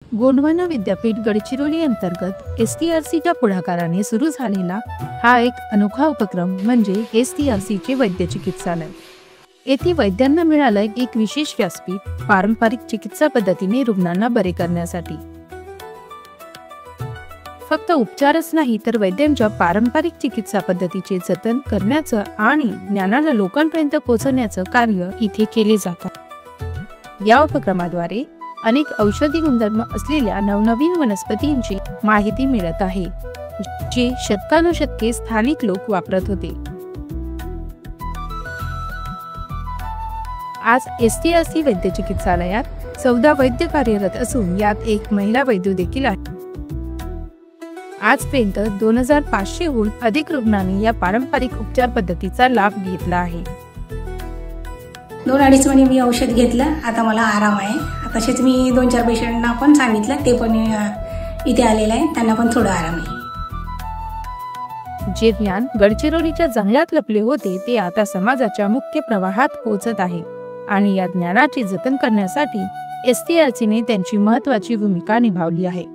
गोंडवाना विद्यापीठ गडचिरोली अंतर्गत STRCच्या पुढाकाराने सुरू झालेला हा एक अनोखा उपक्रम म्हणजे STRCचे वैद्य चिकित्सालय। येथे वैद्यांना मिळालं एक विशेष व्यासपीठ पारंपरिक चिकित्सा पद्धतीने रुग्णांना बरे करण्यासाठी। फक्त उपचारच नाही तर वैद्यांच्या पारंपरिक चिकित्सा पद्धतीचे जतन करण्याचं आणि ज्ञानाला लोकांपर्यंत पोहोचवण्याचं कार्य इथे केले जातं। या उपक्रमाद्वारे अनेक औषधी गुणधर्म असलेल्या नवनवीन वनस्पतींची माहिती मिळत आहे, जे शतकानुशतके स्थानिक लोक वापरत होते। आज STRC वैद्य चिकित्सालयात 14 वैद्य कार्यरत असून यात एक महिला वैद्य देखील आहे। आजपर्यंत 2500हून अधिक रुग्णांनी या पारंपरिक उपचार पद्धतीचा लाभ घेतला आहे। 2-2.5 महिने मी औषध घेतलं, आता मला आराम आहे। तसेच मी 2-4 पेशंटना पण सांगितलं, ते पण इथे आलेले आहे, त्यांना पण थोडा आराम आहे। जे ज्ञान गडचिरोलीच्या जंगलात लपले होते ते आता समाजाच्या मुख्य प्रवाहात पोहोचत आहे आणि या ज्ञानाचे जतन करण्यासाठी STRCने त्यांची महत्त्वाची भूमिका निभावली आहे।